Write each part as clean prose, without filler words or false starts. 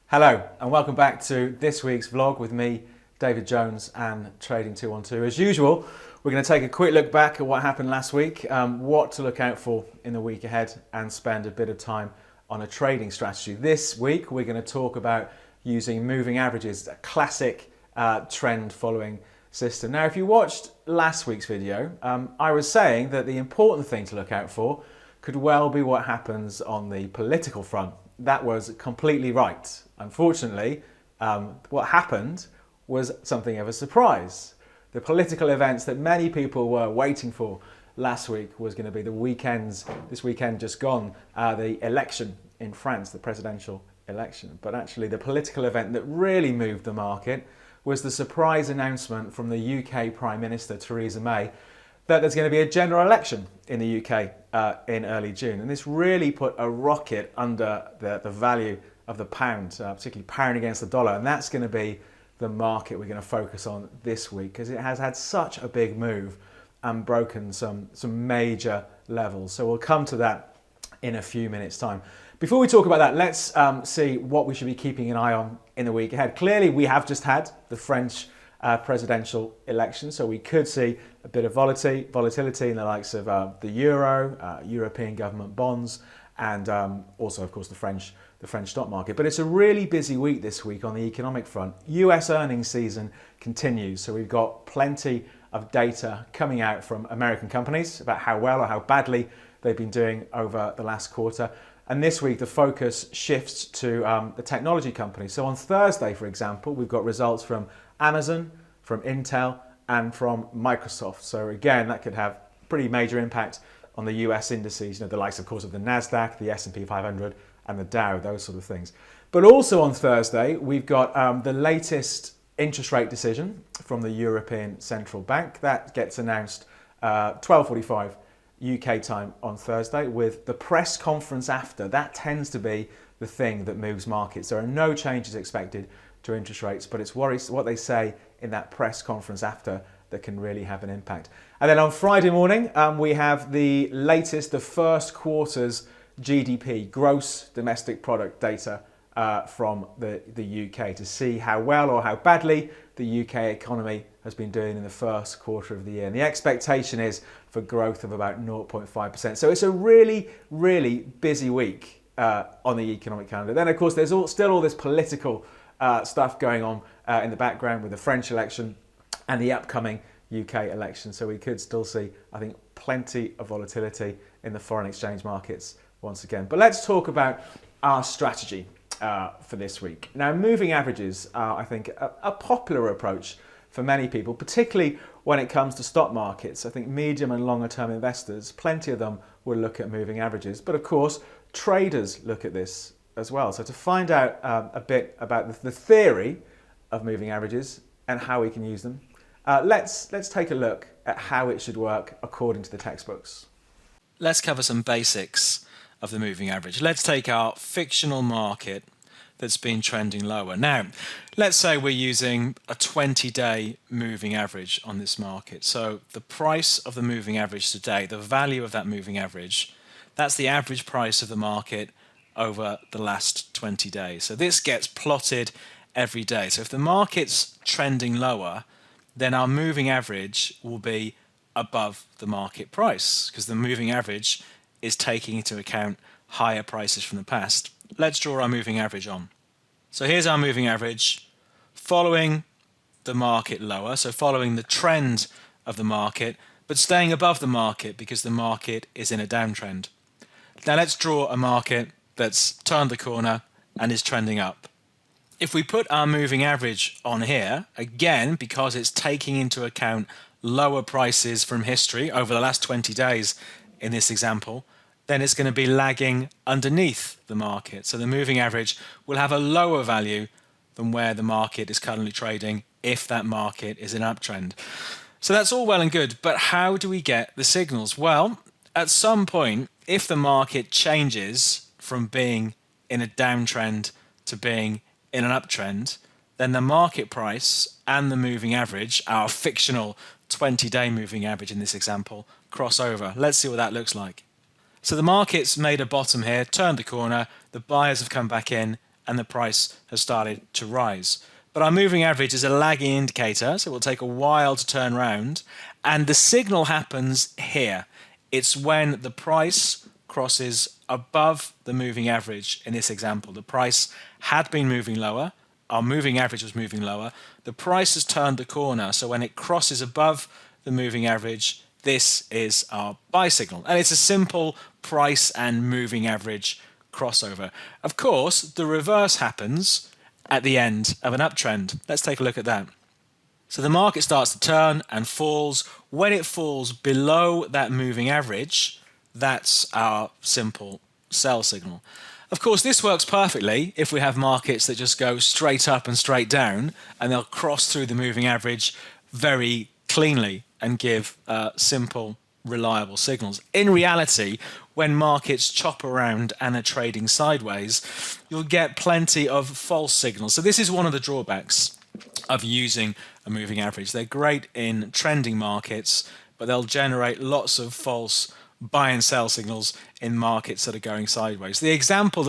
Hello and welcome back to this week's vlog with me, David Jones and Trading 212. As usual, we're going to take a quick look back at what happened last week, what to look out for in the week ahead and spend a bit of time on a trading strategy. This week we're going to talk about using moving averages, a classic trend following system. Now if you watched last week's video, I was saying that the important thing to look out for could well be what happens on the political front. That was completely right. Unfortunately, what happened was something of a surprise. The political events that many people were waiting for last week was going to be this weekend just gone, the election in France, the presidential election. But actually the political event that really moved the market was the surprise announcement from the UK Prime Minister Theresa May that there's going to be a general election in the UK in early June. And this really put a rocket under the value of the pound, particularly pound against the dollar. And that's going to be the market we're going to focus on this week because it has had such a big move and broken some major levels. So we'll come to that in a few minutes' time. Before we talk about that, let's see what we should be keeping an eye on in the week ahead. Clearly, we have just had the French presidential election, so we could see a bit of volatility in the likes of the euro, European government bonds, and also, of course, the French stock market. But it's a really busy week this week on the economic front. US earnings season continues, so we've got plenty of data coming out from American companies about how well or how badly they've been doing over the last quarter. And this week, the focus shifts to the technology companies. So on Thursday, for example, we've got results from Amazon, from Intel, and from Microsoft. So again, that could have pretty major impact on the US indices, the likes, of course, of the NASDAQ, the S&P 500, and the Dow, those sort of things. But also on Thursday, we've got the latest interest rate decision from the European Central Bank. That gets announced 12:45 UK time on Thursday, with the press conference after. That tends to be the thing that moves markets. There are no changes expected to interest rates, but it's what they say in that press conference after that can really have an impact. And then on Friday morning, we have the first quarter's GDP, gross domestic product data from the UK to see how well or how badly the UK economy has been doing in the first quarter of the year. And the expectation is for growth of about 0.5%. So it's a really, really busy week on the economic calendar. Then, of course, there's still all this political stuff going on in the background with the French election and the upcoming UK election. So we could still see, I think, plenty of volatility in the foreign exchange markets once again. But let's talk about our strategy for this week. Now, moving averages are, I think, a popular approach for many people, particularly when it comes to stock markets. I think medium and longer term investors, plenty of them will look at moving averages. But of course, traders look at this as well. So to find out a bit about the theory of moving averages and how we can use them, let's take a look at how it should work according to the textbooks. Let's cover some basics of the moving average. Let's take our fictional market that's been trending lower. Now, let's say we're using a 20-day moving average on this market. So the price of the moving average today, the value of that moving average, that's the average price of the market over the last 20 days. So this gets plotted every day. So if the market's trending lower, then our moving average will be above the market price because the moving average is taking into account higher prices from the past. Let's draw our moving average on. So here's our moving average following the market lower, so following the trend of the market, but staying above the market because the market is in a downtrend. Now let's draw a market that's turned the corner and is trending up. If we put our moving average on here, again, because it's taking into account lower prices from history over the last 20 days in this example, then it's going to be lagging underneath the market. So the moving average will have a lower value than where the market is currently trading if that market is in an uptrend. So that's all well and good, but how do we get the signals? Well, at some point, if the market changes from being in a downtrend to being in an uptrend, then the market price and the moving average, our fictional 20-day moving average in this example, cross over. Let's see what that looks like. So the market's made a bottom here, turned the corner, the buyers have come back in, and the price has started to rise. But our moving average is a lagging indicator, so it will take a while to turn around. And the signal happens here. It's when the price crosses above the moving average in this example. The price had been moving lower. Our moving average was moving lower. The price has turned the corner. So when it crosses above the moving average, this is our buy signal. And it's a simple price and moving average crossover. Of course, the reverse happens at the end of an uptrend. Let's take a look at that. So the market starts to turn and falls. When it falls below that moving average, that's our simple sell signal. Of course, this works perfectly if we have markets that just go straight up and straight down, and they'll cross through the moving average very cleanly and give simple, reliable signals. In reality, when markets chop around and are trading sideways, you'll get plenty of false signals. So this is one of the drawbacks of using a moving average. They're great in trending markets, but they'll generate lots of false buy and sell signals in markets that are going sideways. The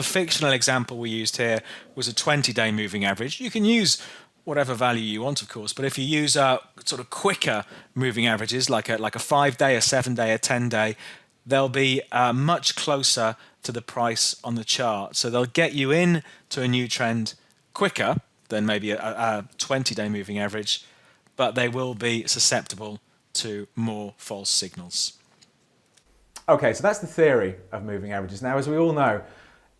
fictional example we used here was a 20-day moving average. You can use whatever value you want, of course, but if you use sort of quicker moving averages, like a 5-day, a 7-day, a 10-day, they'll be much closer to the price on the chart. So they'll get you in to a new trend quicker than maybe a 20-day moving average, but they will be susceptible to more false signals. Okay, so that's the theory of moving averages. Now, as we all know,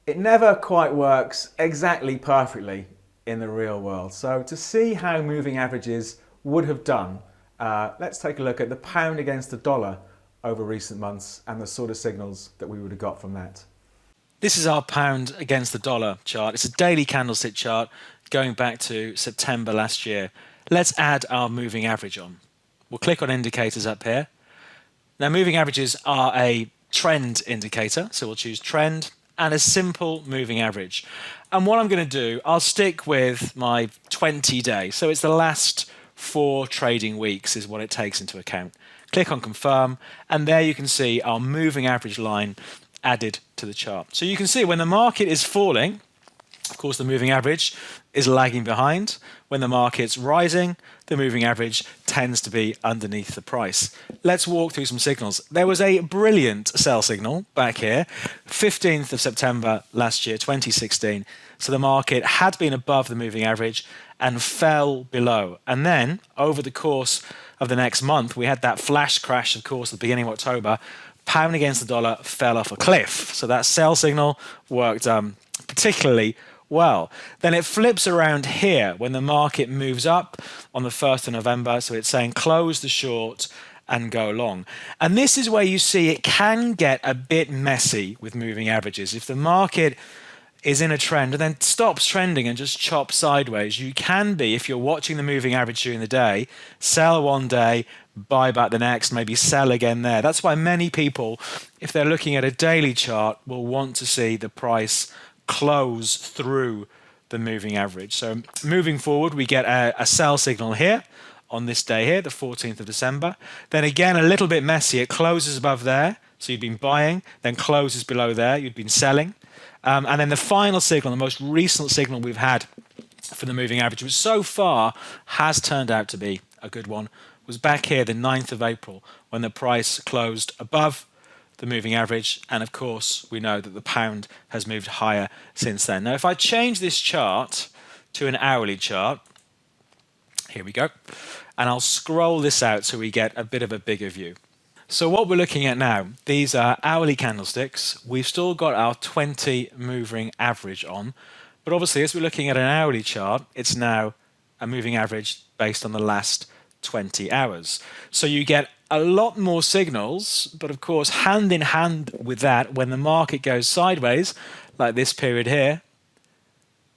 it never quite works exactly perfectly in the real world. So to see how moving averages would have done, let's take a look at the pound against the dollar over recent months and the sort of signals that we would have got from that. This is our pound against the dollar chart. It's a daily candlestick chart going back to September last year. Let's add our moving average on. We'll click on indicators up here. Now, moving averages are a trend indicator, so we'll choose trend and a simple moving average. And what I'm going to do, I'll stick with my 20-day. So it's the last 4 trading weeks is what it takes into account. Click on confirm, and there you can see our moving average line added to the chart. So you can see when the market is falling, of course, the moving average is lagging behind. When the market's rising, the moving average tends to be underneath the price. Let's walk through some signals. There was a brilliant sell signal back here, 15th of September last year, 2016. So the market had been above the moving average and fell below. And then over the course of the next month, we had that flash crash, of course, at the beginning of October. Pound against the dollar fell off a cliff. So that sell signal worked particularly well. Then it flips around here when the market moves up on the 1st of November. So it's saying close the short and go long. And this is where you see it can get a bit messy with moving averages. If the market is in a trend and then stops trending and just chops sideways, you can be, if you're watching the moving average during the day, sell one day, buy back the next, maybe sell again there. That's why many people, if they're looking at a daily chart, will want to see the price close through the moving average. So moving forward, we get a sell signal here on this day here, the 14th of December. Then again, a little bit messy. It closes above there, so you've been buying, then closes below there, you've been selling. And then the final signal, the most recent signal we've had for the moving average, which so far has turned out to be a good one, was back here the 9th of April when the price closed above the moving average. And of course, we know that the pound has moved higher since then. Now, if I change this chart to an hourly chart, here we go, and I'll scroll this out so we get a bit of a bigger view. So what we're looking at now, these are hourly candlesticks. We've still got our 20 moving average on, but obviously as we're looking at an hourly chart, it's now a moving average based on the last 20 hours. So you get a lot more signals, but of course, hand in hand with that, when the market goes sideways, like this period here,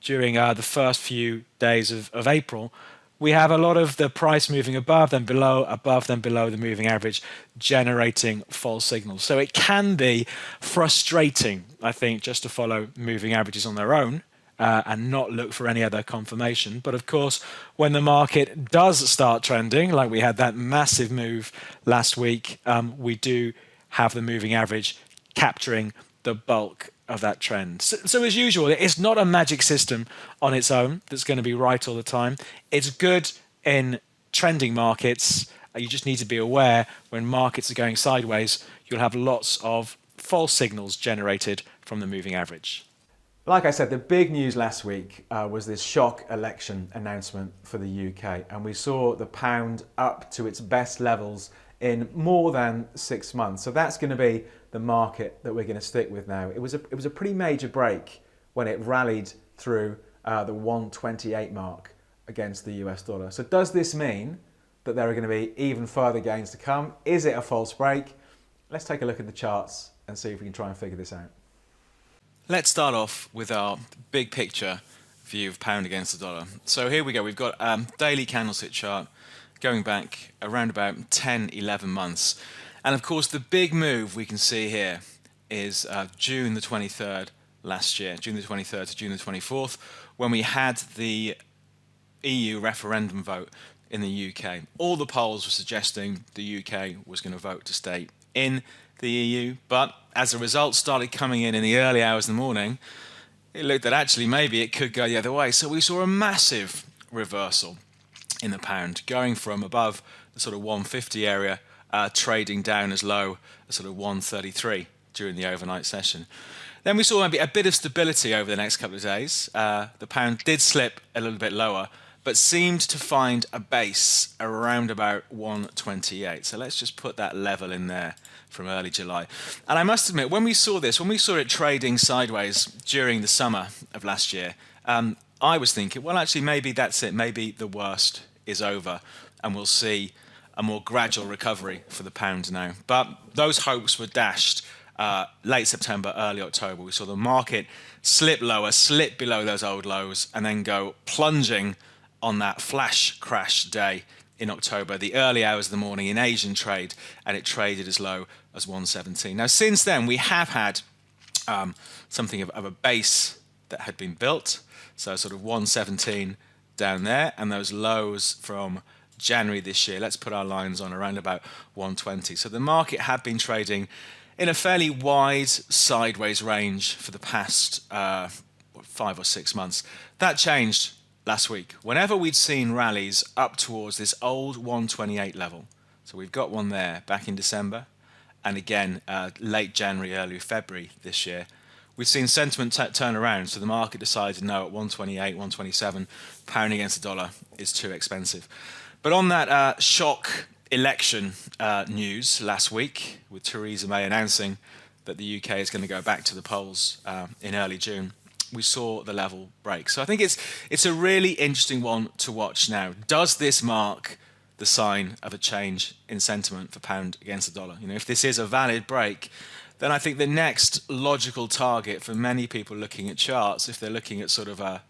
during the first few days of April, we have a lot of the price moving above, then below the moving average, generating false signals. So it can be frustrating, I think, just to follow moving averages on their own and not look for any other confirmation. But of course, when the market does start trending, like we had that massive move last week, we do have the moving average capturing the bulk of that trend. So as usual, it's not a magic system on its own that's going to be right all the time. It's good in trending markets. You just need to be aware when markets are going sideways, you'll have lots of false signals generated from the moving average. Like I said, the big news last week was this shock election announcement for the UK, and we saw the pound up to its best levels in more than 6 months. So that's going to be the market that we're going to stick with now. It was a pretty major break when it rallied through the 128 mark against the US dollar. So does this mean that there are going to be even further gains to come? Is it a false break? Let's take a look at the charts and see if we can try and figure this out. Let's start off with our big picture view of pound against the dollar. So here we go. We've got a daily candlestick chart going back around about 10, 11 months. And of course, the big move we can see here is June the 23rd last year, June the 23rd to June the 24th, when we had the EU referendum vote in the UK. All the polls were suggesting the UK was going to vote to stay in the EU, but as the results started coming in the early hours of the morning, it looked that actually maybe it could go the other way. So we saw a massive reversal in the pound, going from above the sort of 150 area, trading down as low as sort of 133 during the overnight session. Then we saw maybe a bit of stability over the next couple of days. The pound did slip a little bit lower, but seemed to find a base around about 128. So let's just put that level in there from early July. And I must admit, when we saw it trading sideways during the summer of last year, I was thinking, well, actually, maybe that's it. Maybe the worst is over and we'll see a more gradual recovery for the pound now. But those hopes were dashed late September, early October. We saw the market slip lower, slip below those old lows, and then go plunging on that flash crash day in October, the early hours of the morning in Asian trade, and it traded as low as 117. Now, since then, we have had something of a base that had been built, so sort of 117 down there, and those lows from January this year, let's put our lines on around about 120. So the market had been trading in a fairly wide sideways range for the past 5 or 6 months. That changed last week. Whenever we'd seen rallies up towards this old 128 level, so we've got one there back in December, and again late January, early February this year, we've seen sentiment turn around. So the market decided no, at 128, 127, pound against the dollar is too expensive. But on that shock election news last week, with Theresa May announcing that the UK is going to go back to the polls in early June, we saw the level break. So I think it's a really interesting one to watch now. Does this mark the sign of a change in sentiment for pound against the dollar? You know, if this is a valid break, then I think the next logical target for many people looking at charts, if they're looking at sort of a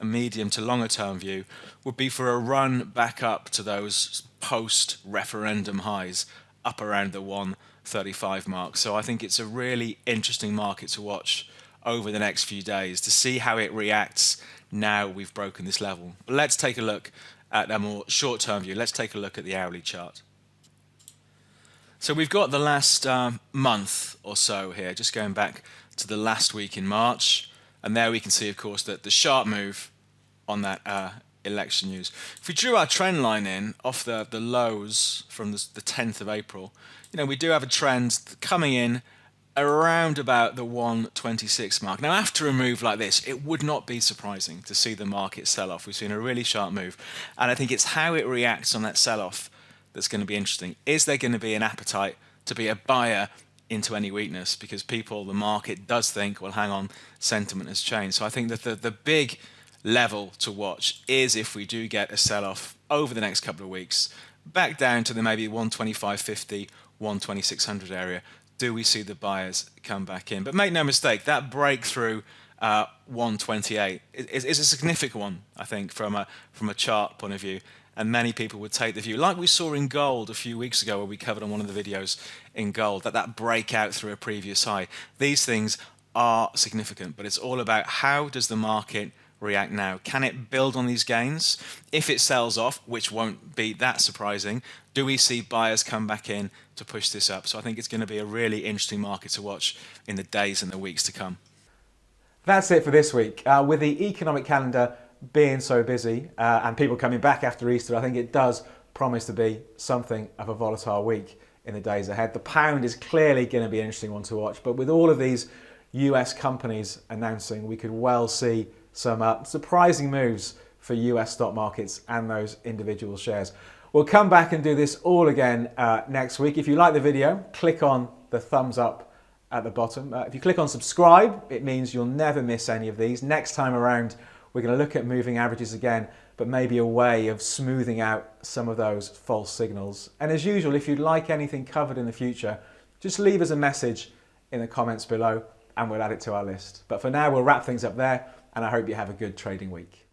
medium to longer term view, would be for a run back up to those post-referendum highs up around the 135 mark. So I think it's a really interesting market to watch over the next few days to see how it reacts now we've broken this level. But let's take a look at a more short-term view. Let's take a look at the hourly chart. So we've got the last month or so here, just going back to the last week in March. And there we can see, of course, that the sharp move on that election news. If we drew our trend line in off the lows from the 10th of April, you know, we do have a trend coming in around about the 126 mark. Now, after a move like this, it would not be surprising to see the market sell off. We've seen a really sharp move. And I think it's how it reacts on that sell-off that's going to be interesting. Is there going to be an appetite to be a buyer into any weakness? Because the market does think, well, hang on, sentiment has changed. So I think that the big level to watch is if we do get a sell-off over the next couple of weeks, back down to the maybe 125.50, 12600 area. Do we see the buyers come back in? But make no mistake, that breakthrough 128 is a significant one, I think, from a chart point of view. And many people would take the view, like we saw in gold a few weeks ago, where we covered on one of the videos in gold, that breakout through a previous high. These things are significant, but it's all about how does the market react now? Can it build on these gains? If it sells off, which won't be that surprising, do we see buyers come back in to push this up? So I think it's going to be a really interesting market to watch in the days and the weeks to come. That's it for this week. With the economic calendar being so busy and people coming back after Easter, I think it does promise to be something of a volatile week in the days ahead. The pound is clearly going to be an interesting one to watch, but with all of these US companies announcing, we could well see some surprising moves for US stock markets and those individual shares. We'll come back and do this all again next week. If you like the video, click on the thumbs up at the bottom. If you click on subscribe, it means you'll never miss any of these. Next time around, we're going to look at moving averages again, but maybe a way of smoothing out some of those false signals. And as usual, if you'd like anything covered in the future, just leave us a message in the comments below and we'll add it to our list. But for now, we'll wrap things up there, and I hope you have a good trading week.